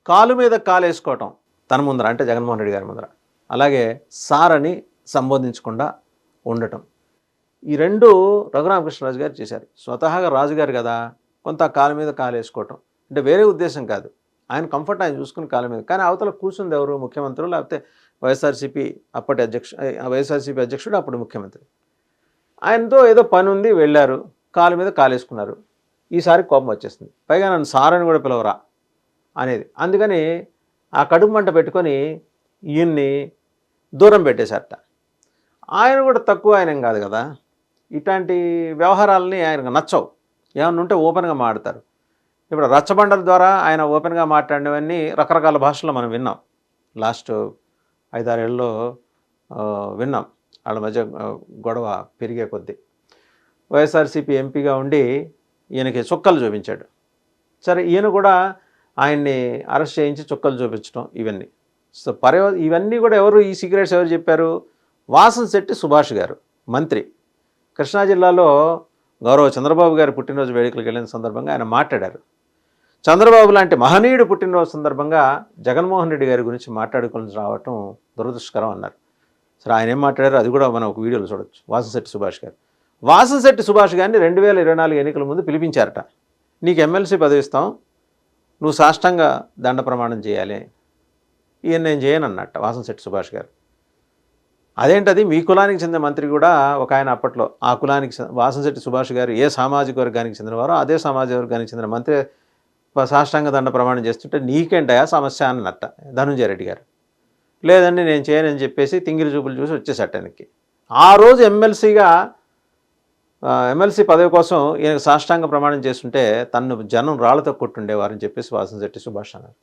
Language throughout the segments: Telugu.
కాలు మీద కాలేసుకోవటం తన ముందర, అంటే జగన్మోహన్ రెడ్డి గారి ముందర. అలాగే సార్ అని సంబోధించకుండా ఉండటం. ఈ రెండు రఘురామకృష్ణరాజు గారు చేశారు. స్వతహాగా రాజుగారు కదా, కొంత కాలు మీద కాలేసుకోవటం, అంటే వేరే ఉద్దేశం కాదు, ఆయన కంఫర్ట్ ఆయన చూసుకుని కాలు మీద. కానీ అవతల కూర్చుంది ఎవరు? ముఖ్యమంత్రులు, లేకపోతే వైఎస్ఆర్సీపీ అధ్యక్షుడు, అప్పుడు ముఖ్యమంత్రి. ఆయనతో ఏదో పని ఉంది, వెళ్ళారు, కాలు మీద కాలేసుకున్నారు. ఈసారి కోపం వచ్చేస్తుంది. పైగా నన్ను సార్ అని కూడా పిలవరా అనేది. అందుకని ఆ కడుపు మంట పెట్టుకొని ఈయన్ని దూరం పెట్టేశారట. ఆయన కూడా తక్కువ ఆయన కాదు కదా, ఇట్లాంటి వ్యవహారాలని ఆయనకు నచ్చవు. ఏమన్నా ఉంటే ఓపెన్గా మాట్లాడతారు. ఇప్పుడు రచ్చబండల ద్వారా ఆయన ఓపెన్గా మాట్లాడినవన్నీ రకరకాల భాషల్లో మనం విన్నాం. లాస్ట్ 5-6 ఏళ్ళలో విన్నాం. వాళ్ళ మధ్య గొడవ పెరిగే కొద్దీ వైఎస్ఆర్సీపీ ఎంపీగా ఉండి ఈయనకి చుక్కలు చూపించాడు. సరే, ఈయన కూడా ఆయన్ని అరెస్ట్ చేయించి చుక్కలు చూపించడం, ఇవన్నీ. సో ఇవన్నీ కూడా ఎవరు, ఈ సీక్రెట్స్ ఎవరు చెప్పారు? వాసంశెట్టి సుభాష్ గారు, మంత్రి. కృష్ణా జిల్లాలో గౌరవ చంద్రబాబు గారి పుట్టినరోజు వేడుకలకు వెళ్ళిన సందర్భంగా ఆయన మాట్లాడారు. చంద్రబాబు లాంటి మహనీయుడు పుట్టినరోజు సందర్భంగా జగన్మోహన్ రెడ్డి గారి గురించి మాట్లాడుకొని రావటం దురదృష్టకరం అన్నారు. సరే, ఆయన ఏం మాట్లాడారో అది కూడా మనం ఒక వీడియోలో చూడొచ్చు. వాసంశెట్టి సుభాష్ గారిని 2024 ఎన్నికల ముందు పిలిపించారట. నీకు ఎమ్మెల్సీ పదవి ఇస్తాం, నువ్వు సాష్టాంగ దండ ప్రమాణం చేయాలి. ఈయన నేను చేయను అన్నట్ట వాసంశెట్టి సుభాష్ గారు. అదేంటది, మీ కులానికి చెందిన మంత్రి కూడా ఒక ఆయన అప్పట్లో ఆ కులానికి, వాసంశెట్టి సుభాష్ గారు ఏ సామాజిక వర్గానికి చెందినవారో అదే సామాజిక వర్గానికి చెందిన మంత్రి సాష్టాంగ దండ ప్రమాణం చేస్తుంటే నీకేంటయా సమస్య అన్నట్ట ధనుంజయ రెడ్డి గారు. లేదండి నేను చేయనని చెప్పేసి తింగిరి చూపులు చూసి వచ్చేసట ఆయనకి. ఆ రోజు ఎమ్మెల్సీ పదవి కోసం ఈయనకు సాష్టాంగ ప్రమాణం చేస్తుంటే తన్ను జనం రాళ్లతో కొట్టుండేవారని చెప్పేసి వాసంశెట్టి సుభాష్ అన్నారు.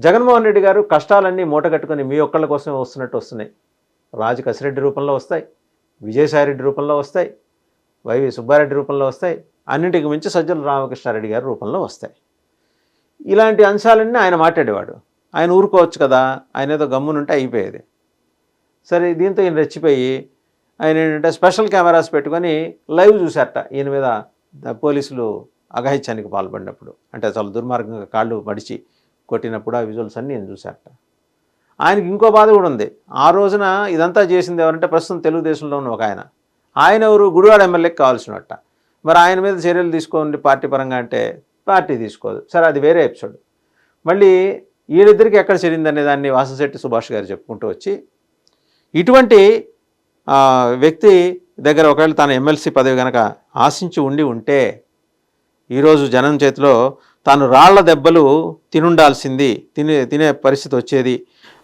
జగన్మోహన్ రెడ్డి గారు కష్టాలన్నీ మూటగట్టుకొని మీ ఒక్కళ్ళ కోసం వస్తున్నట్టు వస్తున్నాయి. రాజు కసిరెడ్డి రూపంలో వస్తాయి, విజయసాయిరెడ్డి రూపంలో వస్తాయి, వైవి సుబ్బారెడ్డి రూపంలో వస్తాయి, అన్నింటికి మించి సజ్జల రామకృష్ణారెడ్డి గారి రూపంలో వస్తాయి. ఇలాంటి అంశాలన్నీ ఆయన మాట్లాడేవాడు. ఆయన ఊరుకోవచ్చు కదా, ఆయన ఏదో గమ్మునుంటే అయిపోయేది. సరే, దీంతో ఈయన రెచ్చిపోయి ఆయన ఏంటంటే స్పెషల్ కెమెరాస్ పెట్టుకొని లైవ్ చూశారట ఈయన మీద పోలీసులు అఘాయిత్యానికి పాల్పడినప్పుడు. అంటే చాలా దుర్మార్గంగా కాళ్ళు మడిచి కొట్టినప్పుడు ఆ విజువల్స్ అన్నీ నేను చూశారట. ఆయనకి ఇంకో బాధ కూడా ఉంది. ఆ రోజున ఇదంతా చేసింది ఎవరంటే ప్రస్తుతం తెలుగుదేశంలో ఉన్న ఒక ఆయన ఎవరు, గుడివాడ ఎమ్మెల్యేకి కావాల్సినట్ట. మరి ఆయన మీద చర్యలు తీసుకోండి పార్టీ పరంగా అంటే పార్టీ తీసుకోదు. సరే, అది వేరే ఎపిసోడ్. మళ్ళీ వీళ్ళిద్దరికి ఎక్కడ చేరిందనే దాన్ని వాసంశెట్టి సుభాష్ గారు చెప్పుకుంటూ వచ్చి, ఇటువంటి వ్యక్తి దగ్గర ఒకవేళ తన ఎమ్మెల్సీ పదవి కనుక ఆశించి ఉంటే ఈరోజు జనం చేతిలో తాను రాళ్ల దెబ్బలు తినుండాల్సింది, తినే పరిస్థితి వచ్చేది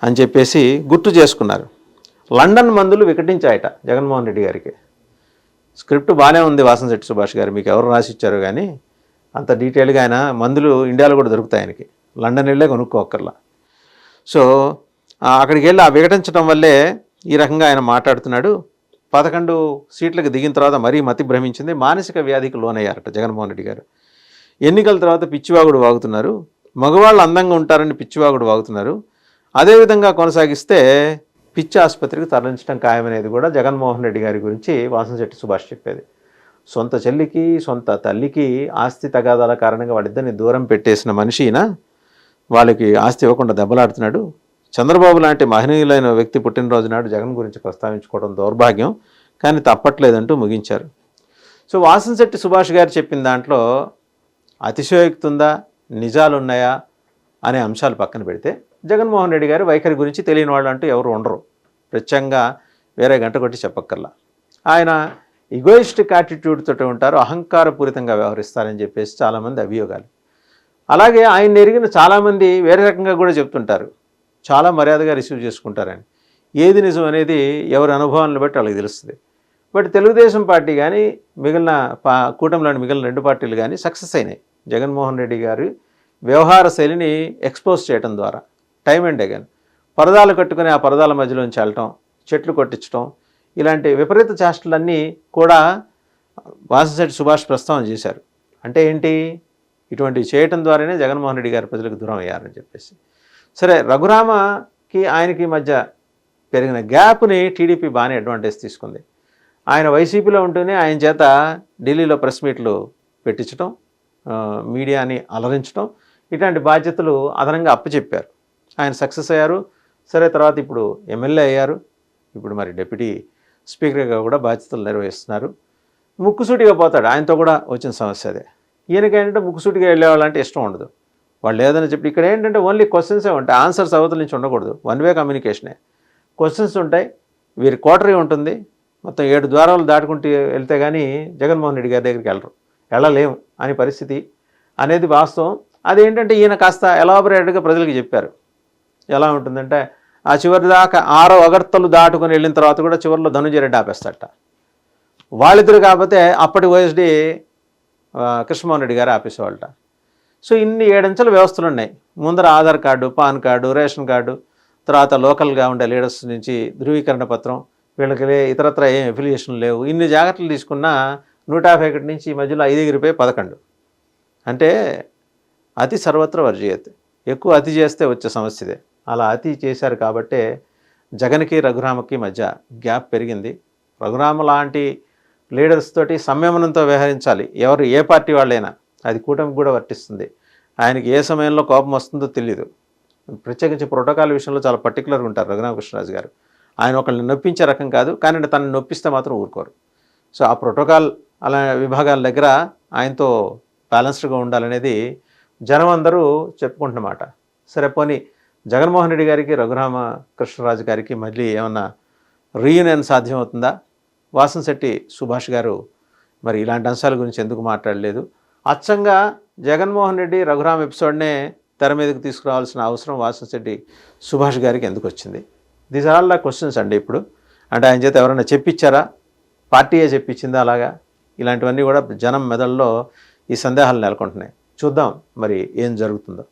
అని చెప్పేసి గుర్తు చేసుకున్నారు. లండన్ మందులు వికటించాయట జగన్మోహన్ రెడ్డి గారికి. స్క్రిప్ట్ బాగానే ఉంది వాసంశెట్టి సుభాష్ గారు, మీకు ఎవరు రాసిచ్చారు కానీ అంత డీటెయిల్గా ఆయన మందులు ఇండియాలో కూడా దొరుకుతాయి ఆయనకి, లండన్ వెళ్ళే కొనుక్కోక్కర్లా. సో అక్కడికి వెళ్ళి ఆ వికటించడం వల్లే ఈ రకంగా ఆయన మాట్లాడుతున్నాడు. 11 సీట్లకు దిగిన తర్వాత మరీ మతి భ్రమించింది, మానసిక వ్యాధికి లోనయ్యారట జగన్మోహన్ రెడ్డి గారు. ఎన్నికల తర్వాత పిచ్చివాగుడు వాగుతున్నారు, మగవాళ్ళు అందంగా ఉంటారని పిచ్చివాగుడు వాగుతున్నారు. అదేవిధంగా కొనసాగిస్తే పిచ్చి ఆసుపత్రికి తరలించడం ఖాయమనేది కూడా జగన్మోహన్ రెడ్డి గారి గురించి వాసంశెట్టి సుభాష్ చెప్పేది. సొంత చెల్లికి సొంత తల్లికి ఆస్తి తగాదాల కారణంగా వాళ్ళిద్దరిని దూరం పెట్టేసిన మనిషిన వాళ్ళకి ఆస్తి ఇవ్వకుండా దెబ్బలాడుతున్నాడు. చంద్రబాబు లాంటి మహనీయులైన వ్యక్తి పుట్టినరోజు నాడు జగన్ గురించి ప్రస్తావించుకోవడం దౌర్భాగ్యం, కానీ తప్పట్లేదంటూ ముగించారు. సో వాసంశెట్టి సుభాష్ గారు చెప్పిన దాంట్లో అతిశయోక్తి ఉందా, నిజాలున్నాయా అనే అంశాలు పక్కన పెడితే జగన్మోహన్ రెడ్డి గారి వైఖరి గురించి తెలియని వాళ్ళు అంటూ ఎవరు ఉండరు. ప్రత్యేకంగా వేరే గంట కొట్టి చెప్పక్కర్లా. ఆయన ఈగోయిస్టిక్ యాటిట్యూడ్ తోటి ఉంటారు, అహంకారపూరితంగా వ్యవహరిస్తారని చెప్పేసి చాలామంది అభియోగాలు. అలాగే ఆయన ఎరిగిన చాలామంది వేరే రకంగా కూడా చెప్తుంటారు, చాలా మర్యాదగా రిసీవ్ చేసుకుంటారని. ఏది నిజం అనేది ఎవరి అనుభవాలను బట్టి వాళ్ళకి తెలుస్తుంది. బట్ తెలుగుదేశం పార్టీ కానీ మిగిలిన కూటమిలోని మిగిలిన 2 పార్టీలు కానీ సక్సెస్ అయినాయి జగన్మోహన్ రెడ్డి గారి వ్యవహార శైలిని ఎక్స్పోజ్ చేయడం ద్వారా. టైమ్ అండ్ అగైన్ పరదాలు కట్టుకుని ఆ పరదాల మధ్యలోంచి వెళ్ళటం, చెట్లు కొట్టించడం, ఇలాంటి విపరీత చేష్టలన్నీ కూడా వాసంశెట్టి సుభాష్ ప్రస్తావన చేశారు. అంటే ఏంటి, ఇటువంటివి చేయటం ద్వారానే జగన్మోహన్ రెడ్డి గారి ప్రజలకు దూరం అయ్యారని చెప్పేసి. సరే, రఘురామకి ఆయనకి మధ్య పెరిగిన గ్యాప్ని టీడీపీ బాగానే అడ్వాంటేజ్ తీసుకుంది. ఆయన వైసీపీలో ఉంటూనే ఆయన చేత ఢిల్లీలో ప్రెస్ మీట్లు పెట్టించడం, మీడియాని అలరించడం, ఇట్లాంటి బాధ్యతలు అదనంగా అప్పచెప్పారు. ఆయన సక్సెస్ అయ్యారు. సరే, తర్వాత ఇప్పుడు ఎమ్మెల్యే అయ్యారు. ఇప్పుడు మరి డిప్యూటీ స్పీకర్గా కూడా బాధ్యతలు నిర్వహిస్తున్నారు. ముక్కుసూటిగా పోతాడు. ఆయనతో కూడా వచ్చిన సమస్య అదే. ఈయనకి ఏంటంటే ముక్కుసూటిగా వెళ్ళేవాళ్ళంటే ఇష్టం ఉండదు. వాళ్ళు ఏదైనా చెప్పి ఇక్కడ ఏంటంటే ఓన్లీ క్వశ్చన్సే ఉంటాయి, ఆన్సర్స్ అవతల నుంచి ఉండకూడదు. One way కమ్యూనికేషనే. క్వశ్చన్స్ ఉంటాయి, వీరి కోటరీ ఉంటుంది. మొత్తం 7 ద్వారాలు దాటుకుంటూ వెళ్తే కానీ జగన్మోహన్ రెడ్డి గారి దగ్గరికి వెళ్ళలేము అనే పరిస్థితి అనేది వాస్తవం. అదేంటంటే ఈయన కాస్త ఎలాబొరేటెడ్గా ప్రజలకు చెప్పారు. ఎలా ఉంటుందంటే ఆ చివరి దాకా 6వ అగర్తలు దాటుకొని వెళ్ళిన తర్వాత కూడా చివరిలో ధనుంజయ రెడ్డి ఆపేస్తాడట. వాళ్ళిద్దరు కాకపోతే అప్పటి ఓఎస్డీ కృష్ణమోహన్ రెడ్డి గారు ఆపేసేవాళ్ళట. సో ఇన్ని 7 అంచెల వ్యవస్థలు ఉన్నాయి. ముందర Aadhaar card, pan card, ration card, తర్వాత లోకల్గా ఉండే లీడర్స్ నుంచి ధృవీకరణ పత్రం, వీళ్ళకి ఇతరత్ర ఏం ఎఫిలియేషన్ లేవు. ఇన్ని జాగ్రత్తలు తీసుకున్నా 151 నుంచి ఈ మధ్యలో 5 ఎగిరిపోయి 11. అంటే అతి సర్వత్ర వర్జయత్. ఎక్కువ అతి చేస్తే వచ్చే సమస్యదే. అలా అతి చేశారు కాబట్టే జగన్కి రఘురామకి మధ్య గ్యాప్ పెరిగింది. రఘురామ లాంటి లీడర్స్ తోటి సంయమనంతో వ్యవహరించాలి, ఎవరు ఏ పార్టీ వాళ్ళైనా. అది కూటమికి కూడా వర్తిస్తుంది. ఆయనకి ఏ సమయంలో కోపం వస్తుందో తెలియదు. ప్రత్యేకించి ప్రోటోకాల్ విషయంలో చాలా పర్టికులర్గా ఉంటారు రఘురామకృష్ణరాజు గారు. ఆయన ఒకళ్ళని నొప్పించే రకం కాదు, కానీ తనని నొప్పిస్తే మాత్రం ఊరుకోరు. సో ఆ ప్రోటోకాల్ అలా విభాగాల దగ్గర ఆయనతో బ్యాలెన్స్డ్గా ఉండాలనేది జనం అందరూ చెప్పుకుంటున్నమాట. సరే, పోనీ జగన్మోహన్ రెడ్డి గారికి రఘురామకృష్ణరాజు గారికి మళ్ళీ ఏమన్నా రీయూనియన్ సాధ్యమవుతుందా? వాసంశెట్టి సుభాష్ గారు మరి ఇలాంటి అంశాల గురించి ఎందుకు మాట్లాడలేదు? అచ్చంగా జగన్మోహన్ రెడ్డి రఘురామ ఎపిసోడ్నే తెర మీదకి తీసుకురావాల్సిన అవసరం వాసంశెట్టి సుభాష్ గారికి ఎందుకు వచ్చింది? These are all the questions అండి. ఇప్పుడు అంటే ఆయన చేత ఎవరైనా చెప్పించారా? పార్టీయే చెప్పించిందా? అలాగా ఇలాంటివన్నీ కూడా జనం మెదడులో ఈ సందేహాలు నెలకొంటున్నాయి. చూద్దాం మరి ఏం జరుగుతుందో.